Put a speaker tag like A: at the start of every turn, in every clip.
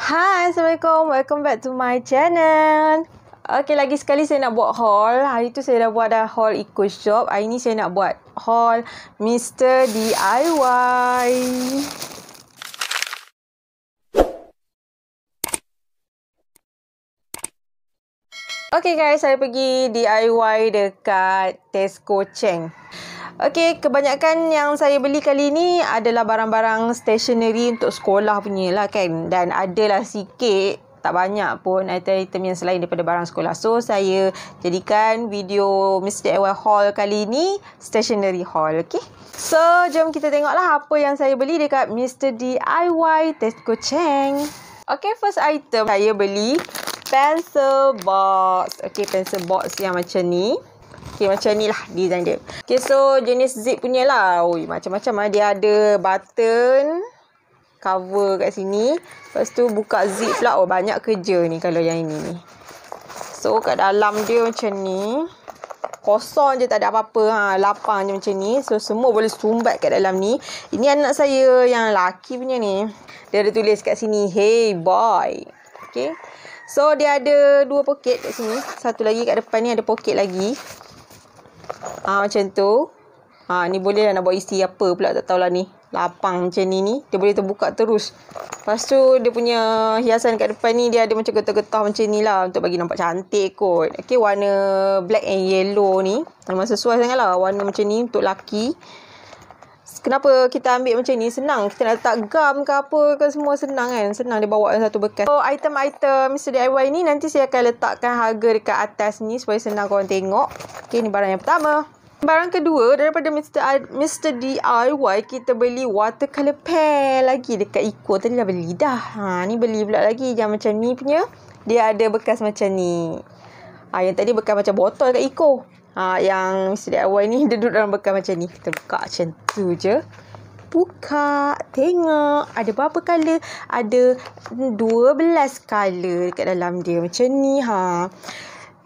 A: Hai, Assalamualaikum. Welcome back to my channel. Okay, lagi sekali saya nak buat haul. Hari tu saya dah buat haul Eco Shop. Hari ni saya nak buat haul Mr. DIY. Okay guys, saya pergi DIY dekat Tesco Cheng. Okay, kebanyakan yang saya beli kali ni adalah barang-barang stationery untuk sekolah punya lah kan. Dan adalah sikit, tak banyak pun item-item yang selain daripada barang sekolah. So, saya jadikan video Mr. DIY haul kali ni stationery haul, okay. So, jom kita tengoklah apa yang saya beli dekat Mr. DIY Tesco Cheng. Okay, first item saya beli pencil box. Okay, pencil box yang macam ni. Okay, macam ni lah design dia. Okay, so jenis zip punya lah. Ui, macam-macam lah. Dia ada button, cover kat sini. Lepas tu buka zip pula. Oh, banyak kerja ni kalau yang ini ni. So, kat dalam dia macam ni. Kosong je, tak ada apa-apa. Lapang je macam ni. So, semua boleh sumbat kat dalam ni. Ini anak saya yang lelaki punya ni. Dia ada tulis kat sini, "Hey boy." Okay. So, dia ada dua poket kat sini. Satu lagi kat depan ni ada poket lagi. Macam tu. Ni boleh lah nak buat isi apa pula, tak tahulah ni. Lapang macam ni. Dia boleh terbuka terus. Lepas tu dia punya hiasan kat depan ni dia ada macam getah-getah macam ni lah. Untuk bagi nampak cantik kot. Okay, warna black and yellow ni memang sesuai sangat lah. Warna macam ni untuk laki. Kenapa kita ambil macam ni? Senang. Kita nak letak gam ke apa ke semua senang kan. Senang dia bawa satu bekas. So, item-item Mr. DIY ni nanti saya akan letakkan harga dekat atas ni supaya senang korang tengok. Okay, ni barang yang pertama. Barang kedua daripada Mr. DIY, kita beli watercolor pen lagi dekat Eco. Tadi dah beli dah. Ni beli pula lagi yang macam ni punya. Dia ada bekas macam ni. Yang tadi bekas macam botol kat Eco. Yang Mr. DIY ni dia duduk dalam bekas macam ni. Kita buka macam tu je. Buka. Tengok. Ada berapa colour? Ada 12 colour kat dalam dia. Macam ni.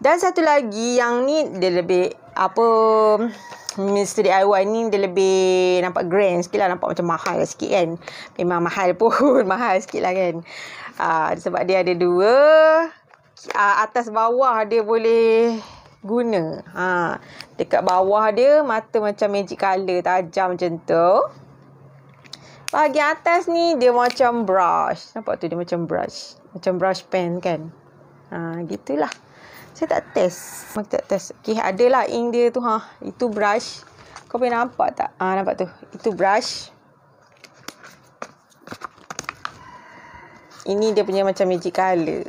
A: Dan satu lagi. Yang ni dia lebih Mr. DIY ni dia lebih nampak grand sikit lah. Nampak macam mahal sikit kan. Memang mahal pun. Mahal sikit lah kan. Sebab dia ada dua. Atas bawah dia boleh guna. Dekat bawah dia mata macam magic colour tajam macam tu. Bahagian atas ni dia macam brush. Nampak tu dia macam brush. Macam brush pen kan. Gitulah. Saya tak test. Okay, adalah ink dia tu. Itu brush. Kau boleh nampak tak? Nampak tu. Itu brush. Ini dia punya macam magic colour.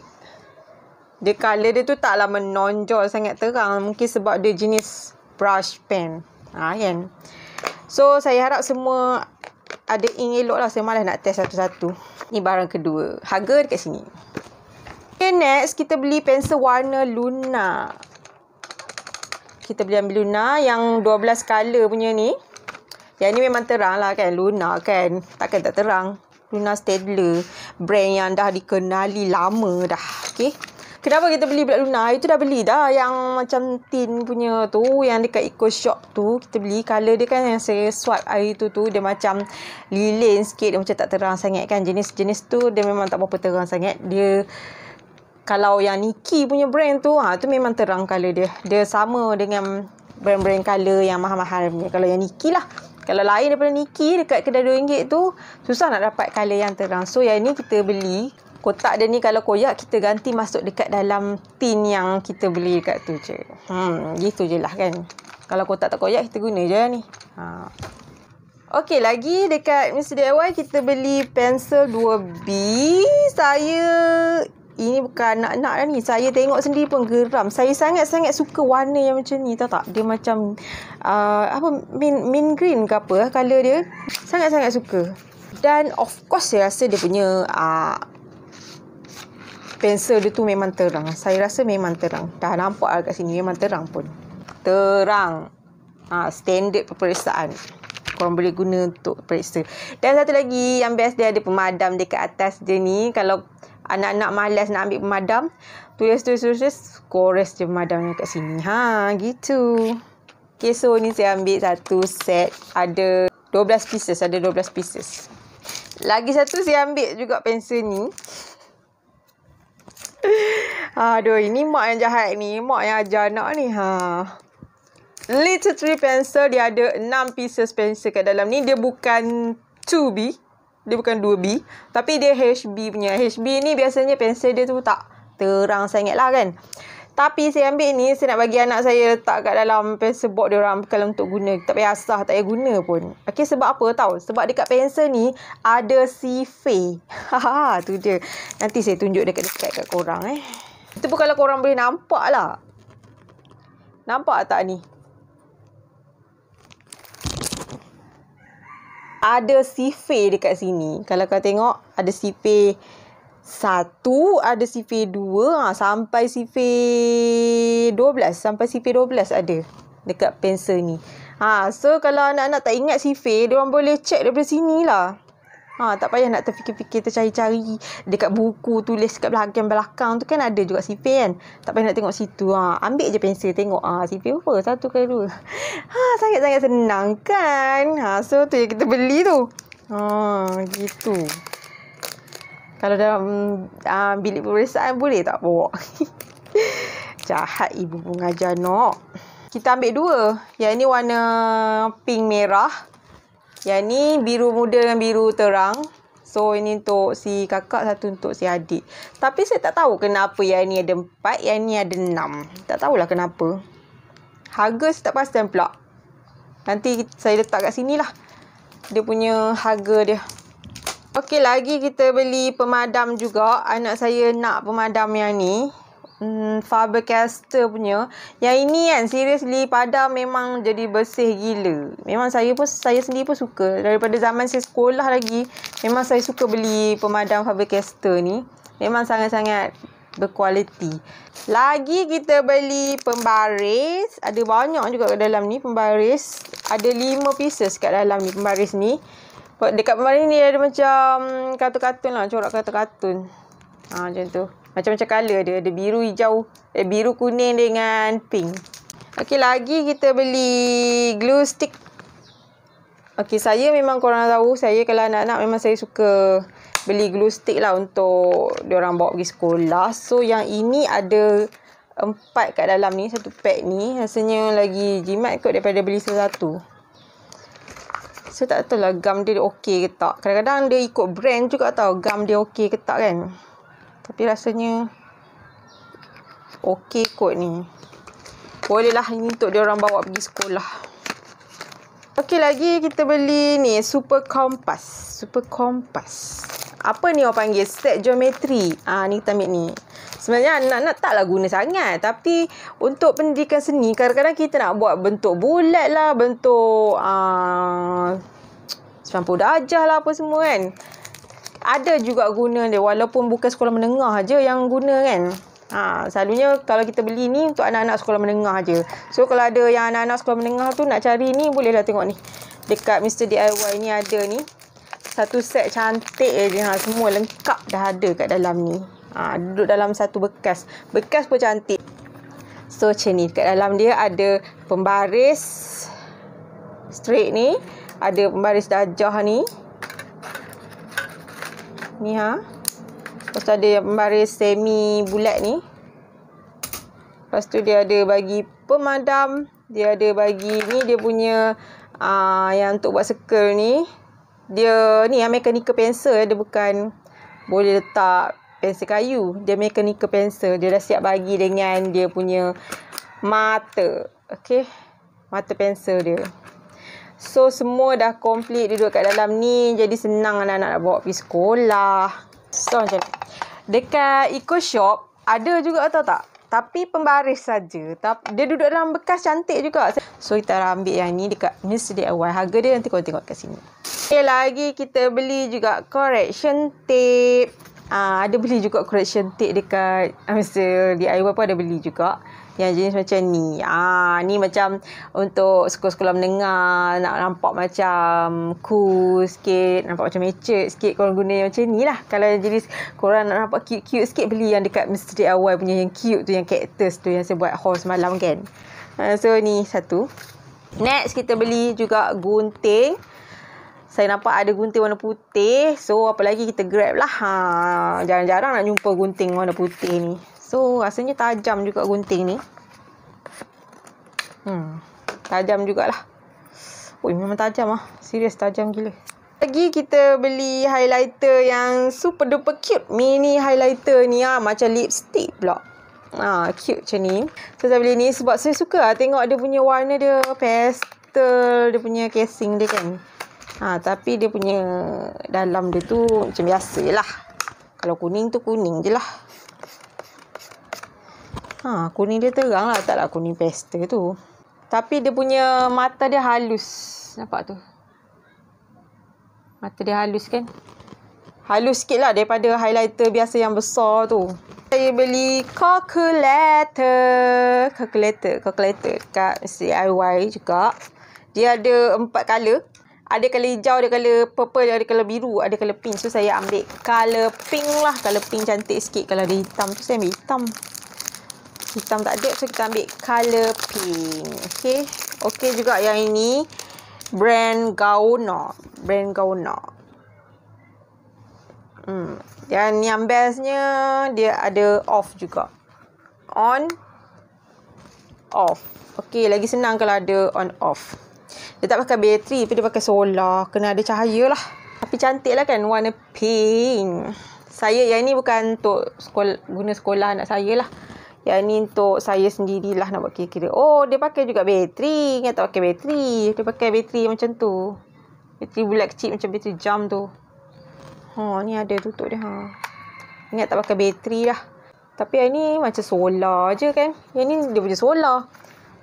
A: Dia colour dia tu taklah menonjol sangat terang. Mungkin sebab dia jenis brush pen. Kan. So, saya harap semua ada ink elok lah. Saya malas nak test satu-satu. Ni barang kedua. Harga dekat sini. Okay, next kita beli pensel warna Luna. Kita beli ambil Luna yang 12 colour punya ni. Yang ni memang terang lah kan. Luna kan. Takkan tak terang. Luna Staedtler. Brand yang dah dikenali lama dah. Okay. Kenapa kita beli pula Luna? Itu dah beli dah. Yang macam tin punya tu. Yang dekat Eco Shop tu. Kita beli. Colour dia kan yang saya swipe hari tu. Dia macam lilin sikit. Dia macam tak terang sangat kan. Jenis-jenis tu dia memang tak berapa terang sangat. Dia, kalau yang Nike punya brand tu. Tu memang terang colour dia. Dia sama dengan brand-brand colour yang mahal-mahal punya. Kalau yang Nike lah. Kalau lain daripada Nike dekat kedai RM2 tu. Susah nak dapat colour yang terang. So yang ni kita beli. Kotak dia ni kalau koyak kita ganti masuk dekat dalam tin yang kita beli dekat tu je. Gitu je lah kan. Kalau kotak tak koyak kita guna je ni. Okey, lagi dekat Mr. DIY kita beli pensel 2B. Ini bukan nak-nak dah ni. Saya tengok sendiri pun geram. Saya sangat-sangat suka warna yang macam ni. Tahu tak? Dia macam mint green ke apa colour dia. Sangat-sangat suka. Dan of course saya rasa dia punya pensel dia tu memang terang. Saya rasa memang terang. Dah nampak lah kat sini. Memang terang pun. Terang. Standard peperiksaan. Korang boleh guna untuk periksa. Dan satu lagi yang best, dia ada pemadam dekat atas dia ni. Kalau anak-anak malas nak ambil pemadam, tulis kores je pemadamnya kat sini. Gitu. Okay, so ni saya ambil satu set. Ada 12 pieces. Lagi satu saya ambil juga pensel ni. Aduh, ini mak yang jahat ni. Mak yang ajar anak ni. Little Tree pencil, dia ada 6 pieces pencil kat dalam ni. Dia bukan 2B. Dia bukan 2B. Tapi dia HB punya. HB ni biasanya pensel dia tu tak terang sangat lah kan. Tapi saya ambil ni, saya nak bagi anak saya letak kat dalam pencil box dia orang kalau untuk guna. Tak payah asah, tak payah guna pun. Okey, sebab apa tahu? Sebab dekat pensel ni ada sifir. Tu dia. Nanti saya tunjuk dekat-dekat kat korang Itu pun kalau korang boleh nampak lah. Nampak tak ni? Ada sifir dekat sini. Kalau kau tengok, ada sifir 1, ada sifir 2, sampai sifir 12. Sampai sifir 12 ada dekat pensel ni. So kalau anak-anak tak ingat sifir, diorang boleh check daripada sini lah. Tak payah nak terfikir-fikir, tercari-cari dekat buku, tulis kat belakang tu kan ada juga sifir kan. Tak payah nak tengok situ. Ambil je pensel, tengok. Sifir apa? 1 ke 2. Sangat-sangat senang kan. So tu yang kita beli tu. Gitu. Kalau dalam bilik peperiksaan boleh tak bawa? Jahat ibu pengajar nak. Kita ambil 2. Yang ni warna pink merah. Yang ni biru muda dengan biru terang. So ini untuk si kakak, satu untuk si adik. Tapi saya tak tahu kenapa yang ni ada 4, yang ni ada 6. Tak tahulah kenapa. Harga saya tak pasti pula. Nanti saya letak kat sini lah. Dia punya harga dia. Okey, lagi kita beli pemadam juga. Anak saya nak pemadam yang ni. Faber-Castell punya. Yang ini kan, seriously, padam memang jadi bersih gila. Memang saya sendiri pun suka. Daripada zaman saya sekolah lagi, memang saya suka beli pemadam Faber-Castell ni. Memang sangat-sangat berkualiti. Lagi kita beli pembaris. Ada banyak juga kat dalam ni pembaris. Ada 5 pieces kat dalam ni pembaris ni. Dekat pembaris ni ada macam kartun-kartun lah. Corak kartun-kartun. Macam tu. Macam-macam colour dia. Ada biru, hijau. Biru, kuning dengan pink. Okey, lagi kita beli glue stick. Okey, saya memang korang tahu. Saya kalau anak-anak memang saya suka beli glue stick lah untuk diorang bawa pergi sekolah. So, yang ini ada 4 kat dalam ni. Satu pack ni. Rasanya lagi jimat kot daripada beli satu. Saya tak tahu lah gam dia okey ke tak. Kadang-kadang dia ikut brand juga tau. Gam dia okey ke tak kan. Tapi rasanya okey kot ni. Boleh lah ini untuk diorang bawa pergi sekolah. Okey, lagi kita beli ni. Super Kompas. Apa ni orang panggil? Set geometri. Ni kita ambil ni. Sebenarnya anak-anak taklah guna sangat. Tapi untuk pendidikan seni, kadang-kadang kita nak buat bentuk bulat lah. Bentuk 90 darjah lah apa semua kan. Ada juga guna dia. Walaupun bukan sekolah menengah je yang guna kan. Selalunya kalau kita beli ni untuk anak-anak sekolah menengah je. So kalau ada yang anak-anak sekolah menengah tu nak cari ni, bolehlah tengok ni. Dekat Mr. DIY ni ada ni. Satu set cantik je. Semua lengkap dah ada kat dalam ni. Duduk dalam satu bekas. Bekas pun cantik. So macam ni. Kat dalam dia ada pembaris straight ni. Ada pembaris darjah ni. Ni Lepas tu ada pembaris semi bulat ni. Lepas tu dia ada bagi pemadam. Dia ada bagi ni dia punya yang untuk buat circle ni. Dia ni yang mechanical pencil. Dia bukan boleh letak pensel kayu. Dia mechanical pencil. Dia dah siap bagi dengan dia punya mata. Okey. Mata pensel dia. So semua dah complete duduk kat dalam ni. Jadi senang anak-anak nak bawa pergi sekolah. So macam ni. Dekat Eco Shop ada juga atau tak? Tapi pembaris saja. Dia duduk dalam bekas cantik juga. So kita ambil yang ni dekat Mr. DIY. Harga dia nanti korang tengok kat sini. Okay, lagi kita beli juga correction tape. Ada beli juga correction tape dekat Mr. DIY pun ada beli juga. Yang jenis macam ni. Ni macam untuk sekolah-sekolah menengah. Nak nampak macam cool sikit. Nampak macam mature sikit. Korang guna yang macam ni lah. Kalau jenis korang nak nampak cute-cute sikit, beli yang dekat Mr. DIY punya yang cute tu. Yang cactus tu. Yang saya buat haul semalam kan. So ni satu. Next kita beli juga gunting. saya nampak ada gunting warna putih. So, apa lagi kita grab lah. Jarang-jarang nak jumpa gunting warna putih ni. So, rasanya tajam juga gunting ni. Tajam jugalah. Memang tajam lah. Serius tajam gila. Lagi kita beli highlighter yang super duper cute. Mini highlighter ni macam lipstick pula. Cute macam ni. So, saya beli ni sebab saya suka tengok dia punya warna dia pastel. Dia punya casing dia kan. Tapi dia punya dalam dia tu macam biasa lah. Kalau kuning tu kuning je lah. Kuning dia terang lah. Taklah kuning pastel tu. Tapi dia punya mata dia halus. Nampak tu? Mata dia halus kan? Halus sikit lah daripada highlighter biasa yang besar tu. Saya beli calculator kat DIY juga. Dia ada 4 colour. Ada colour hijau, ada colour purple, ada colour biru, ada colour pink. So, saya ambil colour pink lah. Colour pink cantik sikit. Kalau ada hitam tu, saya ambil hitam. Hitam tak ada, so kita ambil colour pink. Okay juga yang ini. Brand Gaona. Dan yang bestnya, dia ada off juga. On, off. Okay, lagi senang kalau ada on, off. Dia tak pakai bateri, tapi dia pakai solar. Kena ada cahaya lah. Tapi cantik lah kan, warna pink. Yang ni bukan untuk guna sekolah anak saya lah. Yang ni untuk saya sendirilah nak buat kira-kira. Dia pakai juga bateri. Ingat tak pakai bateri. Dia pakai bateri macam tu. Bateri bulat kecil macam bateri jam tu. Ni ada tutup dia. Ingat tak pakai bateri dah. Tapi yang ni macam solar je kan. Yang ni dia punya solar.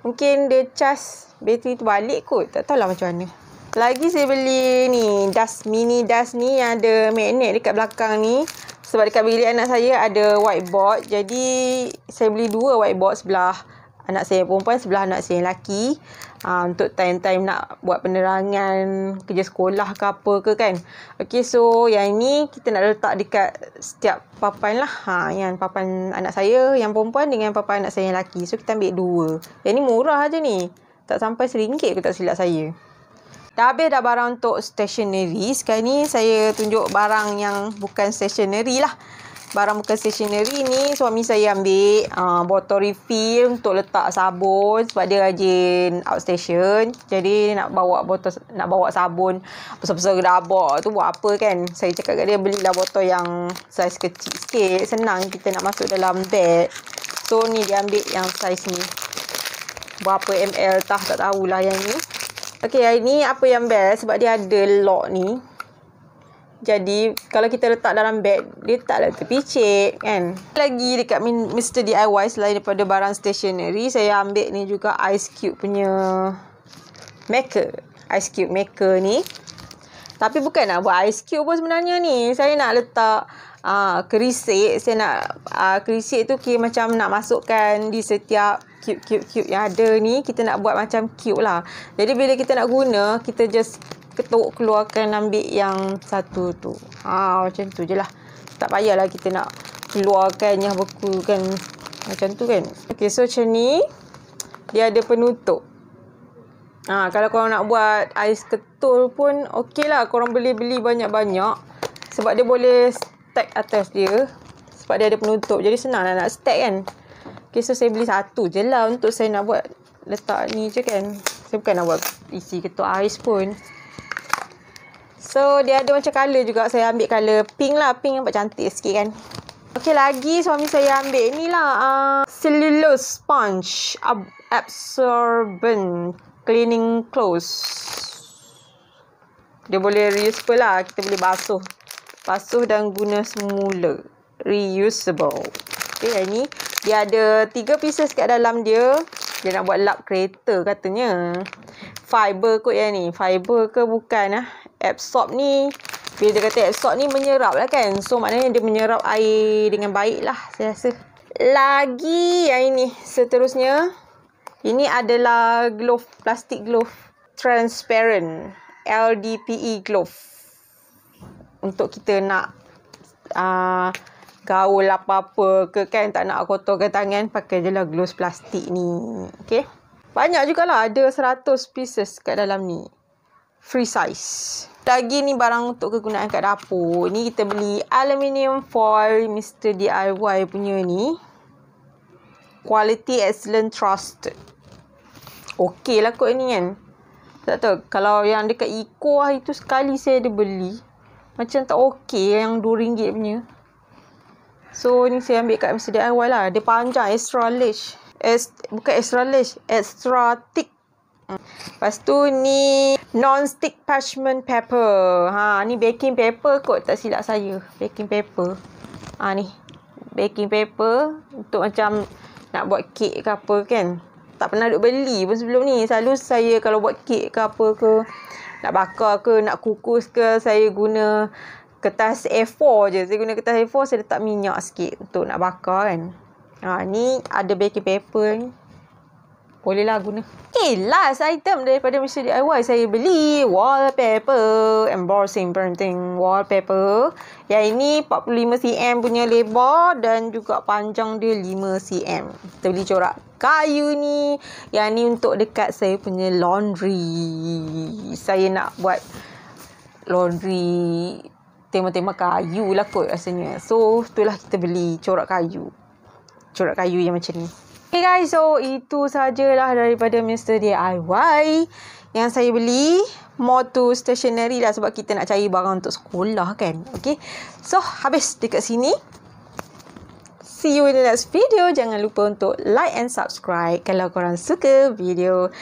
A: Mungkin dia cas bateri tu balik kot. Tak tahulah macam mana. Lagi saya beli ni. Mini dust ni yang ada magnet dekat belakang ni. Sebab dekat bilik anak saya ada whiteboard. Jadi, saya beli 2 whiteboard sebelah anak saya perempuan, sebelah anak saya lelaki. Untuk time-time nak buat penerangan kerja sekolah ke apa ke kan. Okay, so yang ni kita nak letak dekat setiap papan lah. Yang papan anak saya yang perempuan dengan papan anak saya yang lelaki. So, kita ambil 2. Yang ni murah je ni. Tak sampai RM1 ke tak silap saya. Dah habis dah barang untuk stationery. Sekarang ni saya tunjuk barang yang bukan stationery lah. Barang bukan stationery ni suami saya ambil botol refill untuk letak sabun. Sebab dia rajin outstation. Jadi nak bawa sabun besar-besar gedabak tu buat apa kan. Saya cakap kat dia belilah botol yang saiz kecil sikit. Senang kita nak masuk dalam beg. So ni dia ambil yang saiz ni. Berapa ml tak tahulah yang ni. Okay, yang ni apa yang best sebab dia ada lock ni. Jadi, kalau kita letak dalam beg, dia taklah terpicit kan. Lagi dekat Mr. DIY, selain daripada barang stationery, saya ambil ni juga ice cube punya maker. Ice cube maker ni. Tapi bukan nak buat ice cube pun sebenarnya ni. Saya nak letak kerisik. Saya nak kerisik tu kira macam nak masukkan di setiap cube yang ada ni. Kita nak buat macam cube lah. Jadi bila kita nak guna, kita just ketuk keluarkan ambil yang satu tu. Macam tu je lah. Tak payahlah kita nak keluarkan yang beku kan. Macam tu kan. Okay, so macam ni. Dia ada penutup. Kalau korang nak buat ais ketul pun okey lah. Korang boleh beli banyak-banyak. Sebab dia boleh stack atas dia. Sebab dia ada penutup. Jadi senang lah nak stack kan. Okay, so saya beli satu je lah. Untuk saya nak buat letak ni je kan. Saya bukan nak buat isi ketul ais pun. So, dia ada macam colour juga. Saya ambil colour pink lah. Pink nampak cantik sikit kan. Okey, lagi suami saya ambil ni lah. Cellulose sponge. Absorbent cleaning clothes. Dia boleh reusable lah. Kita boleh basuh. Basuh dan guna semula. Reusable. Okey, yang ni. Dia ada 3 pieces kat dalam dia. Dia nak buat lap kereta katanya. Fiber kot yang ni. Fiber ke bukan lah. Absorb ni. Bila dia kata absorb ni menyerap lah kan. So maknanya dia menyerap air dengan baik lah saya rasa. Lagi yang ini. Seterusnya. Ini adalah glove. Plastik glove. Transparent. LDPE glove. Untuk kita nak gaul apa-apa ke kan. Tak nak kotorkan tangan. Pakai je lah gloves plastik ni. Okay. Banyak jugalah. Ada 100 pieces kat dalam ni. free size. Lagi ni barang untuk kegunaan kat dapur. Ni kita beli aluminium foil Mr. DIY punya ni. Quality excellent trusted. Okey lah kot ni kan. Tak tahu. Kalau yang dekat Eco itu sekali saya ada beli. Macam tak okey yang RM2 punya. So ni saya ambil kat Mr. DIY lah. Dia panjang extra large. Bukan extra large. Extra thick. Lepas tu ni non-stick parchment paper. Ni baking paper kot, tak silap saya. Baking paper. Ni baking paper untuk macam nak buat kek ke apa kan. Tak pernah duk beli pun sebelum ni. Selalu saya kalau buat kek ke apa ke, nak bakar ke, nak kukus ke, saya guna kertas A4 je. Saya guna kertas A4, saya letak minyak sikit untuk nak bakar kan. Ni ada baking paper ni. Bolehlah guna. Last item daripada Mr. DIY saya beli wallpaper, embossing printing wallpaper. Yang ini 45cm punya lebar dan juga panjang dia 5cm. Kita beli corak kayu ni. Yang ni untuk dekat saya punya laundry. Saya nak buat laundry tema-tema kayu lah kot rasanya. So, itulah kita beli corak kayu. Corak kayu yang macam ni. Okay guys, so itu sajalah daripada Mr. DIY yang saya beli. More to stationery lah sebab kita nak cari barang untuk sekolah kan. Okay, so habis dekat sini. See you in the next video. Jangan lupa untuk like and subscribe kalau korang suka video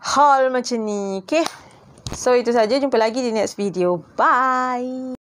A: haul macam ni. Okay, so itu saja. Jumpa lagi di next video. Bye.